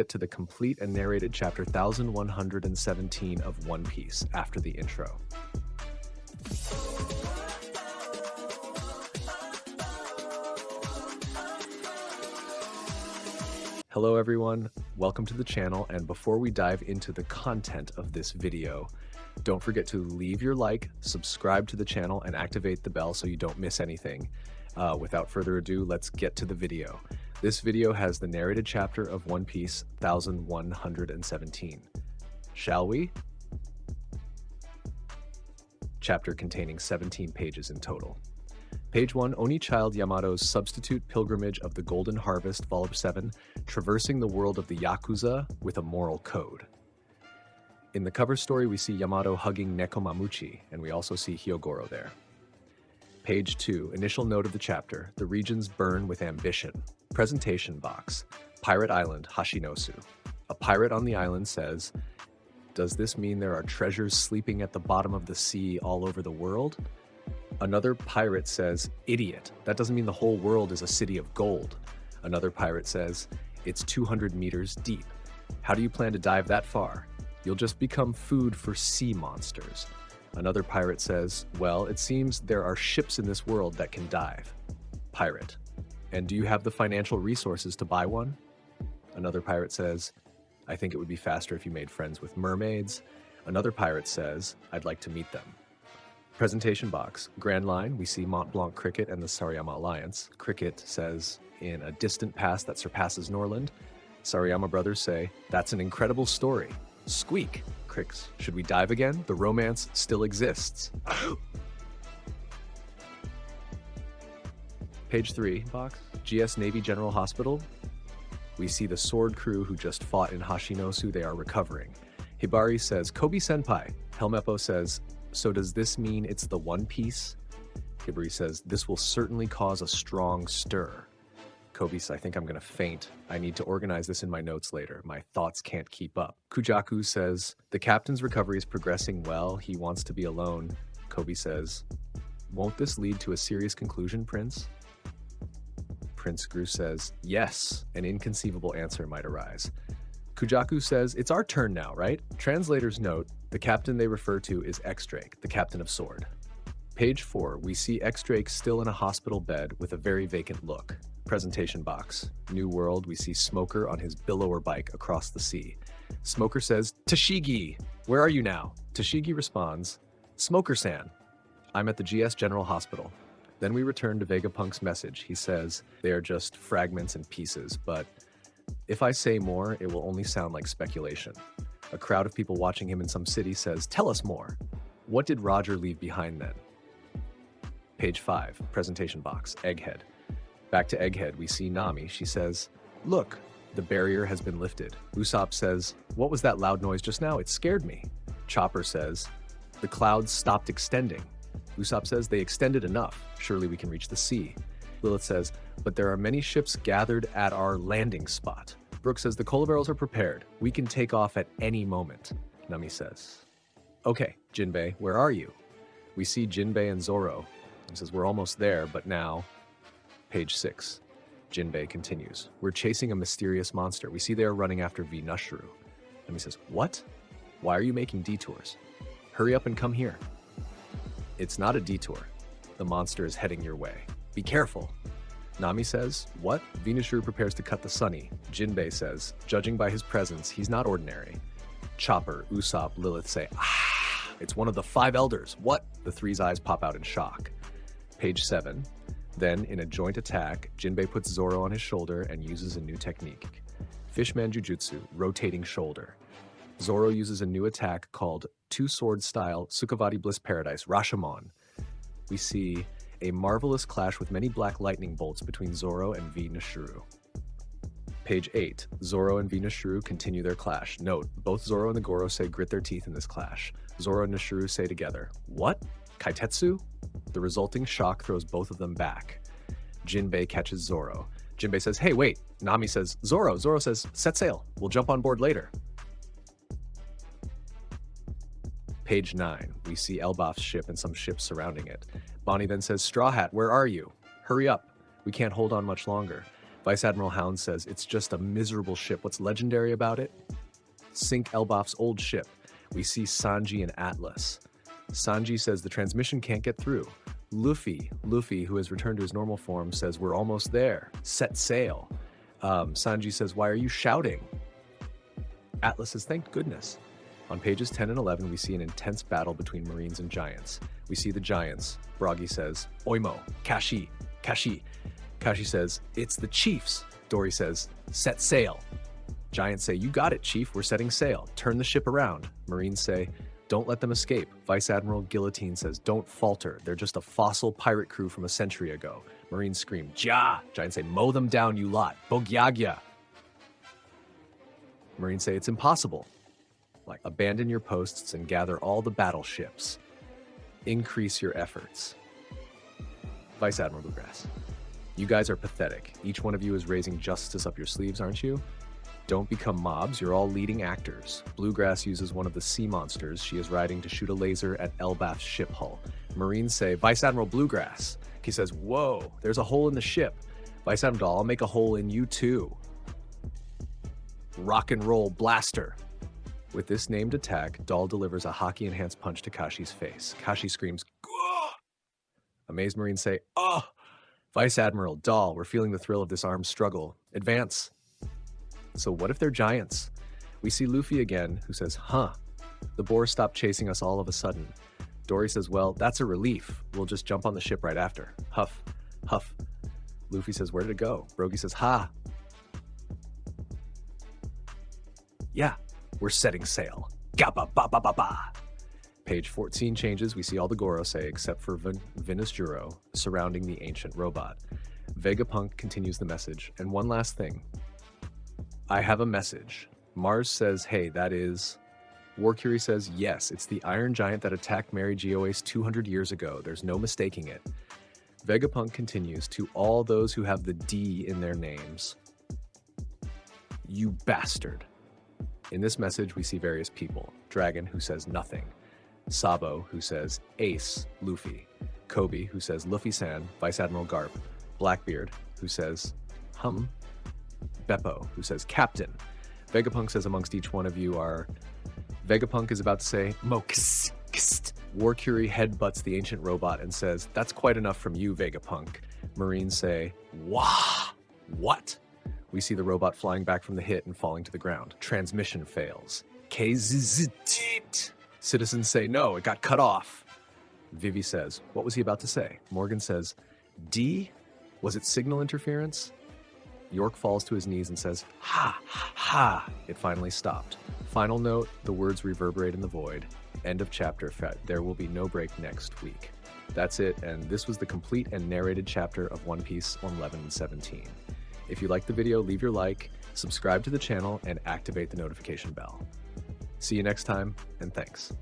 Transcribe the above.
Get to the complete and narrated chapter 1117 of One Piece after the intro. Hello everyone, welcome to the channel, and before we dive into the content of this video, don't forget to leave your like, subscribe to the channel, and activate the bell so you don't miss anything. Without further ado, let's get to the video. This video has the narrated chapter of One Piece 1117. Shall we? Chapter containing 17 pages in total. Page 1, Oni Child Yamato's Substitute Pilgrimage of the Golden Harvest, Volume 7, Traversing the World of the Yakuza with a Moral Code. In the cover story, we see Yamato hugging Nekomamuchi, and we also see Hyogoro there. Page 2, initial note of the chapter, the regions burn with ambition. Presentation box, Pirate Island, Hashinosu. A pirate on the island says, "Does this mean there are treasures sleeping at the bottom of the sea all over the world?" Another pirate says, "Idiot, that doesn't mean the whole world is a city of gold." Another pirate says, "It's 200 meters deep. How do you plan to dive that far? You'll just become food for sea monsters." Another pirate says, "Well, it seems there are ships in this world that can dive." Pirate: "And do you have the financial resources to buy one?" Another pirate says, "I think it would be faster if you made friends with mermaids." Another pirate says, "I'd like to meet them." Presentation box, Grand Line, we see Mont Blanc Cricket and the Sarayama Alliance. Cricket says, "In a distant past that surpasses Norland." Sarayama brothers say, "That's an incredible story." Squeak! Cricks, "Should we dive again? The romance still exists." Page 3, box, GS Navy General Hospital. We see the sword crew who just fought in Hashinosu. They are recovering. Hibari says, "Kobe-senpai." Helmeppo says, "So does this mean it's the One Piece?" Hibari says, "This will certainly cause a strong stir." Kobe says, "I think I'm gonna faint. I need to organize this in my notes later. My thoughts can't keep up." Kujaku says, "The captain's recovery is progressing well. He wants to be alone." Kobe says, "Won't this lead to a serious conclusion, Prince?" Prince Gru says, "Yes, an inconceivable answer might arise." Kujaku says, "It's our turn now, right?" Translator's note, the captain they refer to is X-Drake, the captain of Sword. Page 4, we see X-Drake still in a hospital bed with a very vacant look. Presentation box, New World, we see Smoker on his billower bike across the sea. Smoker says, "Tashigi, where are you now?" Tashigi responds, "Smoker-san, I'm at the GS General Hospital." Then we return to Vegapunk's message. He says, "They are just fragments and pieces, but if I say more, it will only sound like speculation." A crowd of people watching him in some city says, "Tell us more. What did Roger leave behind then?" Page 5, presentation box, Egghead. Back to Egghead, we see Nami. She says, "Look, the barrier has been lifted." Usopp says, "What was that loud noise just now? It scared me." Chopper says, "The clouds stopped extending." Usopp says, "They extended enough. Surely we can reach the sea." Lilith says, "But there are many ships gathered at our landing spot." Brooke says, "The cola barrels are prepared. We can take off at any moment." Nami says, "Okay, Jinbei, where are you?" We see Jinbei and Zoro. He says, "We're almost there, but now..." Page 6. Jinbei continues, "We're chasing a mysterious monster. We see they are running after V Nushru." Nami says, "What? Why are you making detours? Hurry up and come here." "It's not a detour. The monster is heading your way. Be careful." Nami says, "What?" Venusru prepares to cut the sunny. Jinbei says, "Judging by his presence, he's not ordinary." Chopper, Usopp, Lilith say, "Ah, it's one of the 5 elders." "What?" The three's eyes pop out in shock. Page 7. Then, in a joint attack, Jinbei puts Zoro on his shoulder and uses a new technique. Fishman Jujutsu, rotating shoulder. Zoro uses a new attack called two-sword style Sukavati Bliss Paradise, Rashomon. We see a marvelous clash with many black lightning bolts between Zoro and V Nushru. Page 8. Zoro and V Nushru continue their clash. Note, both Zoro and the Goro say grit their teeth in this clash. Zoro and Nushru say together, "What? Kaitetsu?" The resulting shock throws both of them back. Jinbei catches Zoro. Jinbei says, "Hey, wait." Nami says, "Zoro." Zoro says, "Set sail. We'll jump on board later." Page 9. We see Elbaf's ship and some ships surrounding it. Bonnie then says, "Straw Hat, where are you? Hurry up. We can't hold on much longer." Vice Admiral Hound says, it's just a miserable ship. What's legendary about it? Sink Elbaf's old ship. We see Sanji and Atlas. Sanji says the transmission can't get through. Luffy, who has returned to his normal form, says we're almost there. Set sail. Sanji says, why are you shouting? Atlas says, thank goodness. On pages 10 and 11, we see an intense battle between Marines and Giants. We see the Giants. Broggy says, Oimo, Kashi. Kashi says, it's the Chiefs. Dory says, set sail. Giants say, you got it, Chief, we're setting sail. Turn the ship around. Marines say, don't let them escape. Vice Admiral Guillotine says, don't falter. They're just a fossil pirate crew from a century ago. Marines scream, Ja! Giants say, mow them down, you lot. Bogyagya. Marines say, it's impossible. Like, abandon your posts and gather all the battleships. Increase your efforts. Vice Admiral Bluegrass, you guys are pathetic. Each one of you is raising justice up your sleeves, aren't you? Don't become mobs, you're all leading actors. Bluegrass uses one of the sea monsters she is riding to shoot a laser at Elbaf's ship hull. Marines say, Vice Admiral Bluegrass. He says, whoa, there's a hole in the ship. Vice Admiral, I'll make a hole in you too. Rock and roll blaster. With this named attack, Doll delivers a hockey-enhanced punch to Kashi's face. Kashi screams, Gah! Amazed Marines say, oh! Vice Admiral, Doll, we're feeling the thrill of this armed struggle. Advance. So what if they're giants? We see Luffy again, who says, huh, the boars stopped chasing us all of a sudden. Dory says, well, that's a relief. We'll just jump on the ship right after. Huff, huff. Luffy says, where did it go? Broggy says, ha. Yeah, we're setting sail. Gabba ba ba ba ba. Page 14 changes. We see all the Gorosei except for Venus Juro surrounding the ancient robot. Vegapunk continues the message. And one last thing. I have a message. Mars says, hey, that is... Warcury says, yes, it's the Iron Giant that attacked Mary Geoace 200 years ago. There's no mistaking it. Vegapunk continues, to all those who have the D in their names. You bastard. In this message, we see various people. Dragon, who says nothing. Sabo, who says Ace, Luffy. Kobe, who says Luffy-san, Vice Admiral Garp. Blackbeard, who says hum. Beppo, who says Captain. Vegapunk says amongst each one of you are... Vegapunk is about to say Mokst. Warcury headbutts the ancient robot and says, that's quite enough from you, Vegapunk. Marines say, wah! What? We see the robot flying back from the hit and falling to the ground. Transmission fails. KZZT. Citizens say, no, it got cut off. Vivi says, what was he about to say? Morgan says, D? Was it signal interference? York falls to his knees and says, ha, ha. It finally stopped. Final note, the words reverberate in the void. End of chapter. There will be no break next week. That's it, and this was the complete and narrated chapter of One Piece on 11 and 17. If you liked the video, leave your like, subscribe to the channel, and activate the notification bell. See you next time, and thanks.